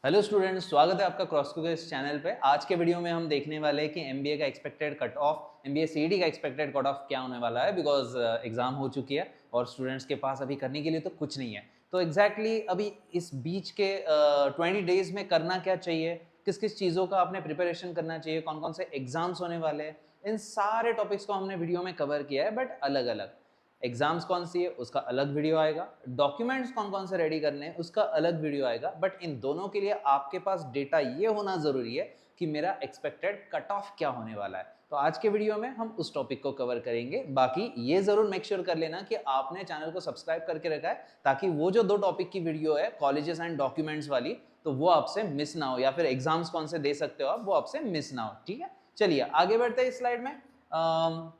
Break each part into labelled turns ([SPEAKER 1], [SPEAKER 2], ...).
[SPEAKER 1] Hello students, स्वागत है आपका क्रॉसको के इस चैनल पे। आज के वीडियो में हम देखने वाले हैं कि एमबीए का expected cut off, MBA CET का एक्सपेक्टेड कट ऑफ क्या होने वाला है। बिकॉज एग्जाम हो चुकी है और स्टूडेंट्स के पास अभी करने के लिए तो कुछ नहीं है। तो एग्जैक्टली अभी इस बीच के 20 डेज में करना क्या चाहिए, किस किस चीज़ों का आपने प्रिपरेशन करना चाहिए, कौन कौन से एग्जाम्स होने वाले हैं, इन सारे टॉपिक्स को हमने वीडियो में कवर किया है। बट अलग अलग एग्जाम्स कौन सी है उसका अलग वीडियो आएगा, डॉक्यूमेंट्स कौन कौन से रेडी करने हैं उसका अलग वीडियो आएगा। बट इन दोनों के लिए आपके पास डेटा ये होना जरूरी है कि मेरा एक्सपेक्टेड कट ऑफ क्या होने वाला है। तो आज के वीडियो में हम उस टॉपिक को कवर करेंगे। बाकी ये जरूर मेक श्योर कर लेना कि आपने चैनल को सब्सक्राइब करके रखा है, ताकि वो जो दो टॉपिक की वीडियो है कॉलेजेस एंड डॉक्यूमेंट्स वाली, तो वो आपसे मिस ना हो, या फिर एग्जाम्स कौन से दे सकते हो आप, वो आपसे मिस ना हो। ठीक है, चलिए आगे बढ़ते हैं। इस स्लाइड में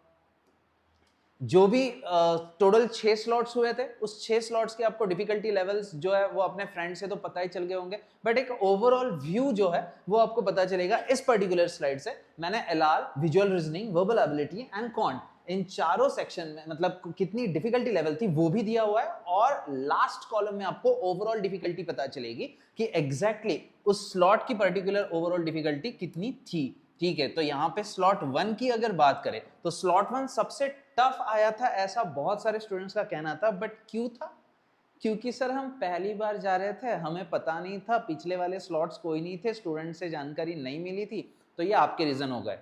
[SPEAKER 1] जो भी टोटल 6 स्लॉट्स हुए थे, उस 6 स्लॉट्स के आपको डिफिकल्टी लेवल्स जो है वो अपने फ्रेंड से तो पता ही चल गए होंगे, बट एक ओवरऑल व्यू जो है वो आपको पता चलेगा इस पर्टिकुलर स्लाइड से। मैंने LR, visual reasoning, verbal ability and quant, इन चारों सेक्शन में मतलब कितनी डिफिकल्टी लेवल थी वो भी दिया हुआ है, और लास्ट कॉलम में आपको ओवरऑल डिफिकल्टी पता चलेगी कि एग्जैक्टली उस स्लॉट की पर्टिकुलर ओवरऑल डिफिकल्टी कितनी थी। ठीक है, तो यहाँ पे स्लॉट 1 की अगर बात करें तो स्लॉट 1 सबसे टफ आया था, ऐसा बहुत सारे स्टूडेंट्स का कहना था। बट क्यों था? क्योंकि सर हम पहली बार जा रहे थे, हमें पता नहीं था, पिछले वाले स्लॉट्स कोई नहीं थे, स्टूडेंट से जानकारी नहीं मिली थी, तो ये आपके रीजन हो गए।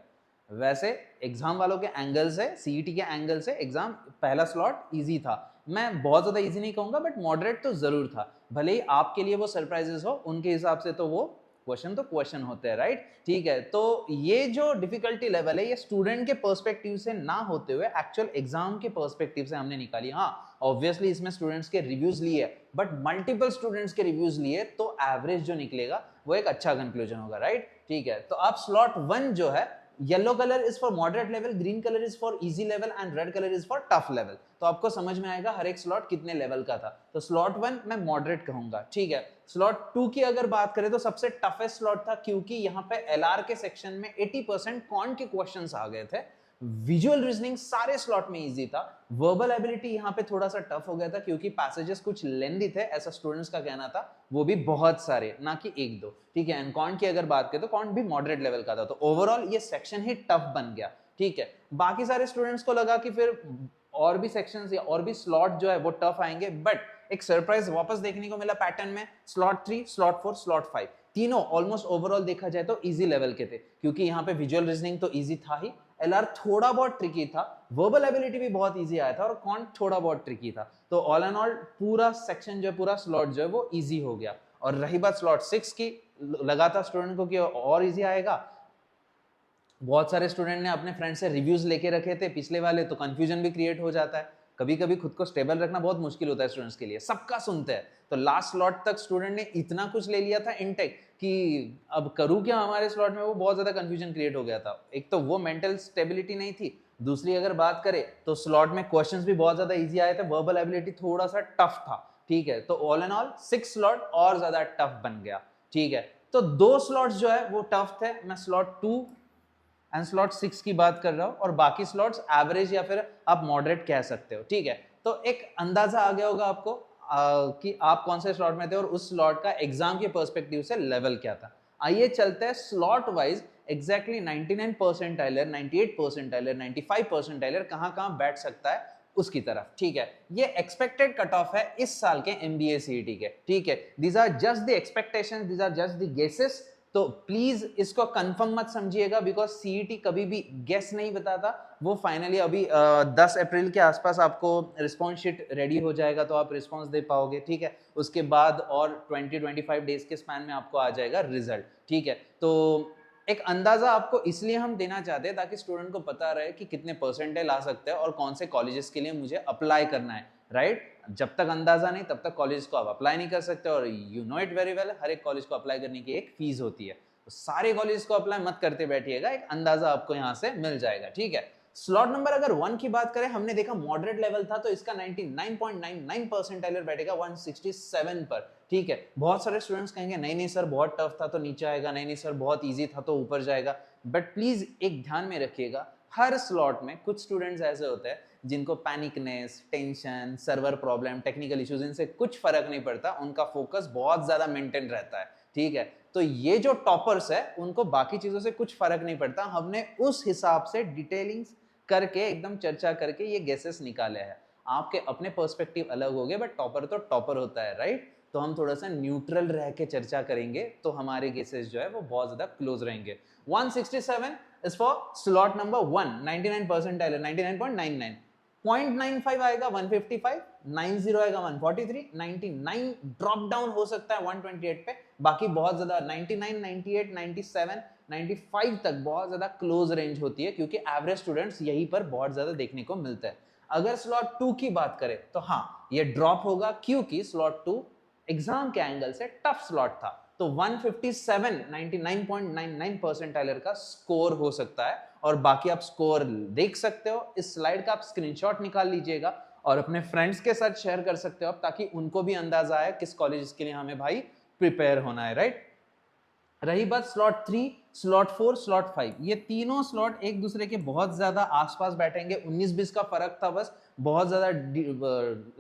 [SPEAKER 1] वैसे एग्जाम वालों के एंगल से, सीईटी के एंगल से एग्जाम पहला स्लॉट इजी था। मैं बहुत ज्यादा इजी नहीं कहूंगा, बट मॉडरेट तो जरूर था। भले ही आपके लिए वो सरप्राइजेस हो, उनके हिसाब से तो वो क्वेश्चन तो क्वेश्चन होते हैं, राइट। ठीक है, तो ये जो डिफिकल्टी लेवल है ये स्टूडेंट के पर्सपेक्टिव से ना होते हुए एक्चुअल एग्जाम के पर्सपेक्टिव से हमने निकाली। हाँ, ऑब्वियसली इसमें स्टूडेंट्स के रिव्यूज लिए, बट मल्टीपल स्टूडेंट्स के रिव्यूज लिए, तो एवरेज जो निकलेगा वो एक अच्छा कंक्लूजन होगा, राइट। ठीक है, तो आप स्लॉट 1 जो है, yellow colour is for moderate level, green colour is for easy level and red colour is for tough level. तो आपको समझ में आएगा हर एक स्लॉट कितने लेवल का था। तो स्लॉट 1 मैं मॉडरेट कहूंगा। ठीक है, स्लॉट 2 की अगर बात करें तो सबसे टफेस्ट स्लॉट था, क्योंकि यहाँ पे एलआर के सेक्शन में 80% कॉन्ट के क्वेश्चंस आ गए थे। विजुअल रीजनिंग सारे स्लॉट में इजी था। वर्बल एबिलिटी यहाँ पे थोड़ा सा टफ हो गया था, क्योंकि पैसेजेस कुछ लेंदी थे, ऐसा स्टूडेंट्स का कहना था, वो भी बहुत सारे, ना कि एक दो। ठीक है, एंड कॉन्ट की अगर बात करें तो कॉन्ट भी मॉडरेट लेवल का था, तो ओवरऑल ये सेक्शन ही टफ बन गया। ठीक है, बाकी सारे स्टूडेंट्स को लगा कि फिर और भी सेक्शंस या और भी स्लॉट जो है वो टफ आएंगे, बट एक सरप्राइज वापस देखने को मिला पैटर्न में। स्लॉट 3, स्लॉट 4, स्लॉट 5 तीनों ऑलमोस्ट ओवरऑल देखा जाए तो इजी लेवल के थे, क्योंकि यहाँ पे विजुअल रीजनिंग तो इजी था ही, एलआर थोड़ा बहुत ट्रिकी था, वर्बल एबिलिटी भी बहुत इजी आया था, और क्वांट थोड़ा बहुत ट्रिकी था। तो ऑल एंड ऑल पूरा सेक्शन जो है, पूरा स्लॉट जो है वो इजी हो गया। और रही बात स्लॉट 6 की, लगा था स्टूडेंट को कि और इजी आएगा। बहुत सारे स्टूडेंट ने अपने फ्रेंड से रिव्यूज लेके रखे थे पिछले वाले, तो कंफ्यूजन भी क्रिएट हो जाता है। कभी कभी खुद को स्टेबल रखना बहुत मुश्किल होता है स्टूडेंट्स के लिए, सबका सुनते हैं। तो लास्ट स्लॉट तक स्टूडेंट ने इतना कुछ ले लिया था इनटेक कि अब करूं क्या हमारे स्लॉट में, वो बहुत ज्यादा कंफ्यूजन क्रिएट हो गया था। एक तो वो मेंटल स्टेबिलिटी नहीं थी, दूसरी अगर बात करें तो स्लॉट में क्वेश्चंस भी बहुत ज्यादा इजी आए थे, वर्बल एबिलिटी थोड़ा सा टफ था। ठीक है, तो ऑल एंड ऑल 6 स्लॉट और ज्यादा टफ बन गया। ठीक है, तो 2 स्लॉट्स जो है वो टफ थे, मैं स्लॉट 2 एंड स्लॉट 6 की बात कर रहा हूं, और बाकी स्लॉट्स एवरेज या फिर आप मॉडरेट कह सकते हो। ठीक है, तो एक अंदाजा आ गया होगा आपको कि आप कौन से स्लॉट में थे और उस स्लॉट का एग्जाम के पर्सपेक्टिव से लेवल क्या था। आइए चलते हैं स्लॉट वाइज, एग्जैक्टली 99 परसेंटाइलर, 98 परसेंटाइलर, 95 परसेंटाइलर कहां बैठ सकता है उसकी तरफ। ठीक है, ये एक्सपेक्टेड कट ऑफ है इस साल के एमबीए सीईटी के। ठीक है, these are just the expectations, these are just the guesses. तो प्लीज इसको कंफर्म मत समझिएगा, बिकॉज सीईटी कभी भी गेस नहीं बताता। वो फाइनली अभी 10 अप्रैल के आसपास आपको रिस्पॉन्स शीट रेडी हो जाएगा, तो आप रिस्पॉन्स दे पाओगे। ठीक है, उसके बाद और 20-25 डेज के स्पैन में आपको आ जाएगा रिजल्ट। ठीक है, तो एक अंदाजा आपको इसलिए हम देना चाहते हैं ताकि स्टूडेंट को पता रहे कि कितने परसेंटाइल आ सकते हैं और कौन से कॉलेजेस के लिए मुझे अप्लाई करना है, राइट। जब तक अंदाजा नहीं तब तक कॉलेज को आप अप्लाई नहीं कर सकते, और you know it very well, हर एक कॉलेज को अप्लाई करने की एक फीस होती है। तो सारे कॉलेज को अप्लाई मत करते बैठिएगा, एक अंदाजा आपको यहाँ से मिल जाएगा। ठीक है, स्लॉट नंबर अगर 1 की बात करें, हमने देखा मॉडरेट लेवल था, तो इसका 99.99 परसेंटाइलर बैठेगा 167 पर। ठीक है, बहुत सारे स्टूडेंट्स कहेंगे नहीं नहीं सर बहुत टफ था तो नीचे आएगा, नहीं नहीं सर बहुत इजी था तो ऊपर जाएगा। बट प्लीज एक ध्यान में रखिएगा, हर स्लॉट में कुछ स्टूडेंट्स ऐसे होते हैं जिनको panicness, tension, server problem, technical issues, इनसे कुछ फर्क नहीं पड़ता, उनका फोकस बहुत ज्यादा मेंटेन रहता है। ठीक है। तो ये जो टॉपर्स है उनको बाकी चीजों से कुछ फर्क नहीं पड़ता, हमने उस हिसाब से डिटेलिंग्स करके एकदम चर्चा करके ये गेसेस निकाले हैं। आपके अपने पर्सपेक्टिव अलग हो गए, बट टॉपर तो टॉपर होता है, राइट। तो हम थोड़ा सा न्यूट्रल रह के चर्चा करेंगे तो हमारे गेसेस जो है वो बहुत ज्यादा क्लोज रहेंगे। 167 is for slot number 1, 99 percentile, 99.99, 0.95 आएगा 155, 90 आएगा 143, 99 ड्रॉप डाउन हो सकता है 128 पे, बाकी बहुत ज्यादा 99, 98, 97, 95 तक बहुत ज्यादा क्लोज रेंज होती है, क्योंकि एवरेज स्टूडेंट्स यहीं पर बहुत ज्यादा देखने को मिलता है। अगर स्लॉट 2 की बात करें तो हाँ ये ड्रॉप होगा, क्योंकि स्लॉट 2 एग्जाम के एंगल से टफ स्लॉट था। तो 157 99.99 परसेंटाइलर का स्कोर हो सकता है, और बाकी आप स्कोर देख सकते हो। इस स्लाइड का आप स्क्रीनशॉट निकाल लीजिएगा और अपने फ्रेंड्स के साथ शेयर कर सकते हो आप, ताकि उनको भी अंदाजा आए किस कॉलेज के लिए हमें भाई प्रिपेयर होना है, राइट। रही बात स्लॉट 3, स्लॉट 4, स्लॉट 5, ये तीनों स्लॉट एक दूसरे के बहुत ज्यादा आसपास बैठेंगे, 19-20 का फर्क था बस, बहुत ज्यादा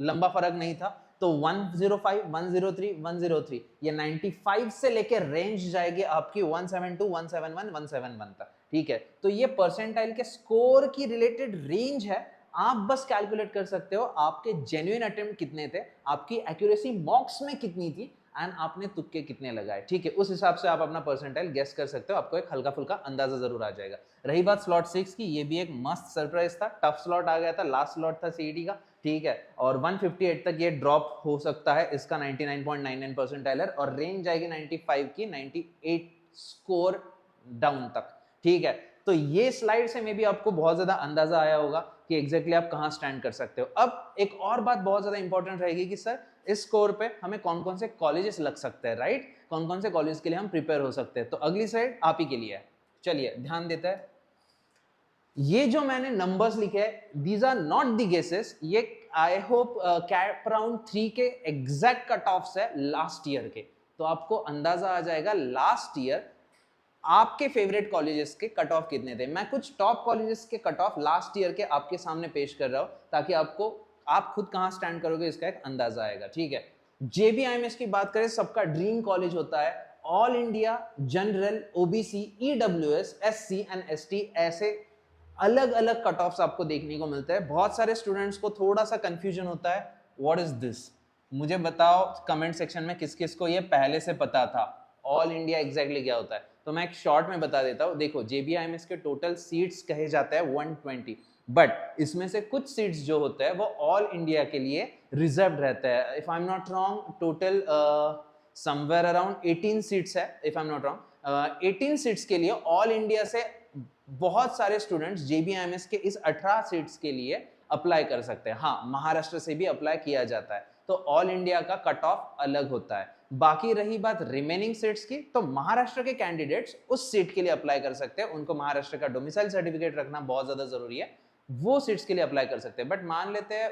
[SPEAKER 1] लंबा फर्क नहीं था। तो 105, 103, 103, ये 95 से लेके रेंज जाएगी आपकी 172, 171, 171 तक, ठीक है। तो ये परसेंटाइल के स्कोर की रिलेटेड रेंज है, आप बस कैलकुलेट कर सकते हो आपके जेन्युइन अटेम्प्ट कितने थे, आपकी एक्यूरेसी मॉक्स में कितनी थी, एंड आपने तुक्के कितने लगाए, ठीक है। उस हिसाब से आप अपना परसेंटाइल गेस कर सकते हो, आपको एक हल्का फुल्का अंदाजा जरूर आ जाएगा। रही बात स्लॉट 6 की, ये भी एक मस्त सरप्राइज था, टफ स्लॉट आ गया था, लास्ट स्लॉट था सीईटी का, ठीक है। और 158 तक ये ड्रॉप हो सकता है इसका 99.99 परसेंटाइलर, और रेंज जाएगी 95 की 98 स्कोर डाउन तक, ठीक है। तो ये स्लाइड से मे भी आपको बहुत ज्यादा अंदाजा आया होगा कि एग्जैक्टली आप कहां स्टैंड कर सकते हो। अब एक और बात बहुत ज्यादा इंपॉर्टेंट रहेगी कि सर इस स्कोर पे हमें कौन कौन से कॉलेजेस लग सकते हैं, राइट, कौन कौन से कॉलेज के लिए हम प्रिपेयर हो सकते हैं। तो अगली स्लाइड आप ही के लिए है, चलिए ध्यान देते हैं। ये जो मैंने नंबर्स लिखे हैं, these are not the guesses, ये आई होप कैप राउंड 3 के एग्जैक्ट कट ऑफ्स है लास्ट ईयर के, तो आपको अंदाजा आ जाएगा लास्ट ईयर आपके फेवरेट कॉलेजेस के कट ऑफ कितने थे। मैं कुछ टॉप कॉलेजेस के कट ऑफ लास्ट ईयर के आपके सामने पेश कर रहा हूं, ताकि आपको आप खुद कहां स्टैंड करोगे इसका एक अंदाजा आएगा, ठीक है। जेबीआईएमएस की बात करें, सबका ड्रीम कॉलेज होता है, all India general, OBC, EWS, SC and ST, ऐसे अलग अलग कट ऑफ्स आपको देखने को मिलते हैं। बहुत सारे स्टूडेंट्स को थोड़ा सा कंफ्यूजन होता है, व्हाट इज दिस। मुझे बताओ कमेंट सेक्शन में किस किस को ये पहले से पता था ऑल इंडिया एग्जैक्टली क्या होता है। तो मैं एक शॉर्ट में बता देता हूँ। देखो जेबीआईएमएस के टोटल सीट्स कहे जाते हैं 120, बट इसमें से कुछ सीट्स जो होते हैं वो ऑल इंडिया के लिए रिजर्व रहते हैं। If I am not wrong total somewhere around 18 seats है, if I am not wrong 18 seats के लिए ऑल इंडिया से बहुत सारे स्टूडेंट्स जेबीआईएमएस के इस 18 सीट्स के लिए अप्लाई कर सकते हैं। हाँ, महाराष्ट्र से भी अप्लाई किया जाता है, तो ऑल इंडिया का कट ऑफ अलग होता है। बाकी रही बात रिमेनिंग सीट्स की, तो महाराष्ट्र के कैंडिडेट्स उस सीट के लिए अप्लाई कर सकते हैं, उनको महाराष्ट्र का डोमिसाइल सर्टिफिकेट रखना बहुत ज्यादा जरूरी है, वो सीट्स के लिए अप्लाई कर सकते हैं। बट मान लेते हैं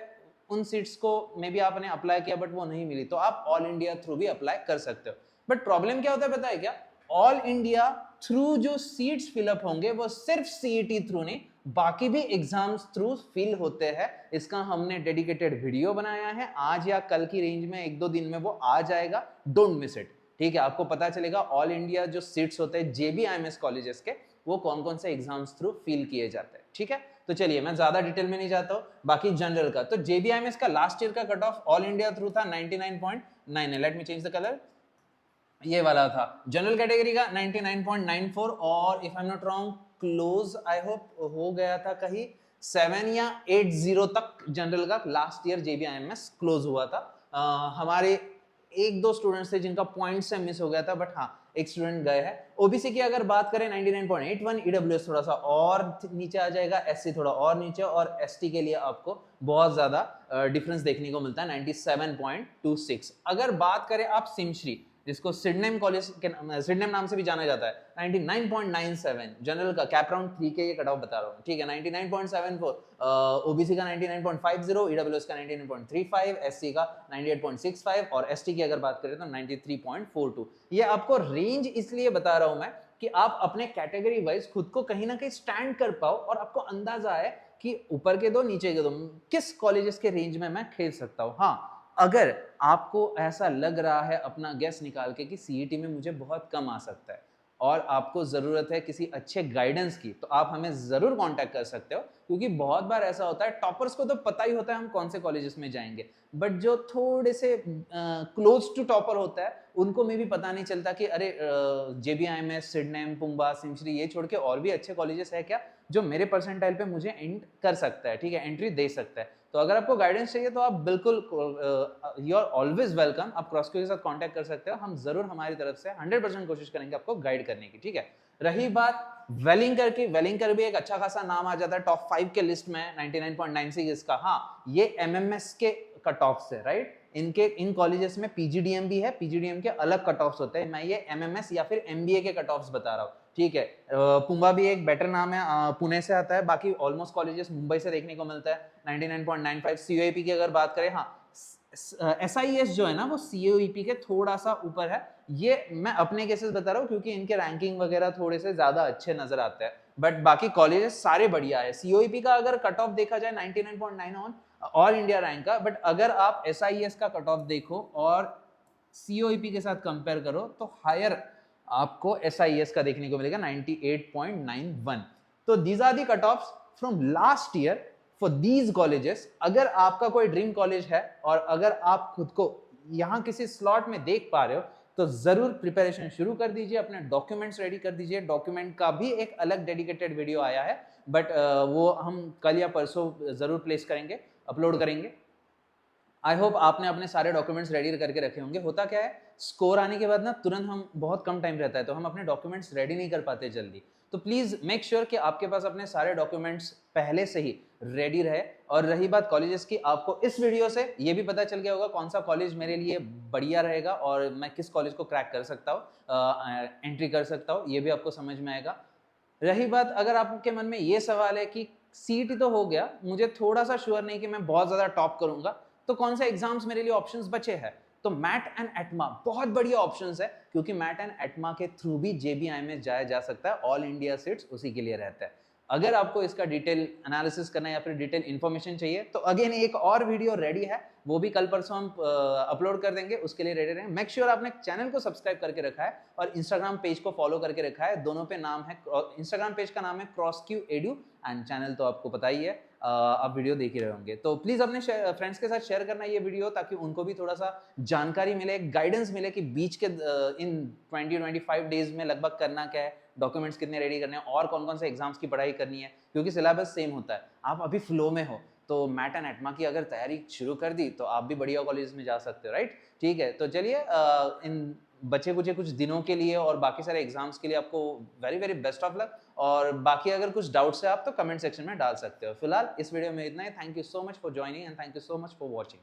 [SPEAKER 1] उन सीट्स को मे बी आपने अप्लाई किया बट वो नहीं मिली, तो आप ऑल इंडिया थ्रू भी अप्लाई कर सकते हो। बट प्रॉब्लम क्या होता है पता है क्या, ऑल इंडिया थ्रू जो सीट्स फिलअप होंगे वो सिर्फ सीईटी थ्रू नहीं, बाकी भी एग्जाम्स थ्रू फिल होते हैं। इसका हमने डेडिकेटेड वीडियो बनाया है, आज या कल की रेंज में 1-2 दिन में वो आ जाएगा, डोंट मिस इट, ठीक है। आपको पता चलेगा ऑल इंडिया जो सीट्स होते हैं जेबीआईएमएस कॉलेजेस के, वो कौन कौन से एग्जाम्स थ्रू फिल किए जाते हैं, ठीक है। तो चलिए मैं ज्यादा डिटेल में नहीं जाता हूं। बाकी जनरल का, तो जेबीआईएमएस का लास्ट ईयर का cut off all India through था 99.9, let me change the colour, ये वाला था। जनरल कैटेगरी का 99.94, और if I am not wrong close I hope हो गया था कहीं 7 या 80 तक जनरल का लास्ट ईयर जेबीआईएमएस क्लोज हुआ था। हमारे 1-2 स्टूडेंट्स थे जिनका पॉइंट से मिस हो गया था, बट हाँ एक स्टूडेंट गए हैं। ओबीसी की अगर बात करें 99.81, ईडब्ल्यूएस थोड़ा सा और नीचे आ जाएगा, एससी थोड़ा और नीचे, और एसटी के लिए आपको बहुत ज्यादा डिफरेंस देखने को मिलता है 97.26। अगर बात करें आप सिमश्री, जिसको सिडनेम कॉलेज के सिडनेम नाम से भी जाना जाता है, 99.97 जनरल का, कैप राउंड 3 के ये कट ऑफ बता रहा हूँ, ठीक है। 99.74, ओबीसी का 99.50, ईडब्ल्यूएस का 99.35, एससी का 98.65, और एसटी की अगर बात करें तो 93.42। ये आपको रेंज इसलिए बता रहा हूं मैं कि आप अपने कैटेगरी वाइज खुद को कहीं ना कहीं स्टैंड कर पाओ, और आपको अंदाजा है कि ऊपर के दो नीचे के दो किस कॉलेजेस के रेंज में मैं खेल सकता हूँ। हाँ, अगर आपको ऐसा लग रहा है अपना गेस निकाल के कि सीईटी में मुझे बहुत कम आ सकता है और आपको ज़रूरत है किसी अच्छे गाइडेंस की, तो आप हमें ज़रूर कांटेक्ट कर सकते हो, क्योंकि बहुत बार ऐसा होता है टॉपर्स को तो पता ही होता है हम कौन से कॉलेजेस में जाएंगे, बट जो थोड़े से क्लोज टू टॉपर होता है उनको में भी पता नहीं चलता कि अरे JBIMS, सिडनेम, पुंबा, सिमश्री ये छोड़ के और भी अच्छे कॉलेजेस है क्या जो मेरे परसेंटाइल पे मुझे एंट कर सकता है, ठीक है, एंट्री दे सकता है। तो अगर आपको गाइडेंस चाहिए तो आप बिल्कुल यू आर ऑलवेज वेलकम, आप क्रॉसक्यू के साथ कांटेक्ट कर सकते हो, हम जरूर हमारी तरफ से 100% कोशिश करेंगे आपको गाइड करने की, ठीक है। रही बात वेलिंकर की, वेलिंकर भी एक अच्छा खासा नाम आ जाता है टॉप 5 के लिस्ट में 99.96 इसका। हाँ, ये MMS के कट ऑफ से, राइट, इनके इन कॉलेजेस में PGDM भी है, PGDM के अलग कट ऑफ्स होते हैं, मैं ये MMS या फिर MBA के कट ऑफ्स बता रहा हूँ, ठीक है। पुंबा भी एक बेटर नाम है, पुणे से आता है, बाकी ऑलमोस्ट कॉलेजेस मुंबई से देखने को मिलता है 99.95। COEP की अगर बात करें, हाँ SIS जो है ना वो COEP के थोड़ा सा ऊपर है, ये मैं अपने केसेस बता रहा हूँ क्योंकि इनके रैंकिंग वगैरह थोड़े से ज्यादा अच्छे नजर आते हैं, बट बाकी कॉलेजेस सारे बढ़िया है। COEP का अगर कट ऑफ देखा जाए 99.9 ऑन ऑल इंडिया रैंक का, बट अगर आप SIS का कट ऑफ देखो और COEP के साथ कंपेयर करो तो हायर आपको SIS का देखने को मिलेगा 98.91। तो these are the cut offs from last year for these colleges. अगर आपका कोई ड्रीम कॉलेज है और अगर आप खुद को यहाँ किसी स्लॉट में देख पा रहे हो तो जरूर प्रिपरेशन शुरू कर दीजिए, अपने डॉक्यूमेंट्स रेडी कर दीजिए। डॉक्यूमेंट का भी एक अलग डेडिकेटेड वीडियो आया है, बट वो हम कल या परसों जरूर प्लेस करेंगे, अपलोड करेंगे। आई होप आपने अपने सारे डॉक्यूमेंट्स रेडी करके रखे होंगे। होता क्या है, स्कोर आने के बाद ना तुरंत हम बहुत कम टाइम रहता है तो हम अपने डॉक्यूमेंट्स रेडी नहीं कर पाते जल्दी, तो प्लीज़ मेक श्योर कि आपके पास अपने सारे डॉक्यूमेंट्स पहले से ही रेडी रहे। और रही बात कॉलेजेस की, आपको इस वीडियो से ये भी पता चल गया होगा कौन सा कॉलेज मेरे लिए बढ़िया रहेगा और मैं किस कॉलेज को क्रैक कर सकता हूँ, एंट्री कर सकता हूँ, ये भी आपको समझ में आएगा। रही बात, अगर आपके मन में ये सवाल है कि सीईटी तो हो गया, मुझे थोड़ा सा श्योर नहीं कि मैं बहुत ज़्यादा टॉप करूंगा, तो कौन से एग्जाम्स मेरे लिए ऑप्शंस बचे हैं, तो मैट एंड एटमा बहुत बढ़िया ऑप्शंस है, क्योंकि मैट एंड एटमा के थ्रू भी JBI में जाया जा सकता है, ऑल इंडिया सीट्स उसी के लिए रहता है। अगर आपको इसका डिटेल एनालिसिस करना है या फिर डिटेल इन्फॉर्मेशन चाहिए तो अगेन एक और वीडियो रेडी है, वो भी कल परसों हम अपलोड कर देंगे, उसके लिए रेडी रहें। मेक श्योर आपने चैनल को सब्सक्राइब करके रखा है और इंस्टाग्राम पेज को फॉलो करके रखा है, दोनों पे नाम है, इंस्टाग्राम पेज का नाम है क्रॉसक्यू एडू एंड चैनल तो आपको पता ही है, आप वीडियो देख ही रहे होंगे। तो प्लीज अपने फ्रेंड्स के साथ शेयर करना ये वीडियो, ताकि उनको भी थोड़ा सा जानकारी मिले, गाइडेंस मिले कि बीच के इन 20-25 डेज में लगभग करना क्या है, डॉक्यूमेंट्स कितने रेडी करने हैं और कौन कौन से एग्जाम्स की पढ़ाई करनी है, क्योंकि सिलेबस सेम होता है। आप अभी फ्लो में हो तो मैट एंड एटमा की अगर तैयारी शुरू कर दी तो आप भी बढ़िया कॉलेज में जा सकते हो, राइट। ठीक है, तो चलिए इन बचे कुछ दिनों के लिए और बाकी सारे एग्जाम्स के लिए आपको very very best of luck. और बाकी अगर कुछ डाउट्स है आप तो कमेंट सेक्शन में डाल सकते हो। फिलहाल इस वीडियो में इतना ही। Thank you so much for joining and thank you so much for watching.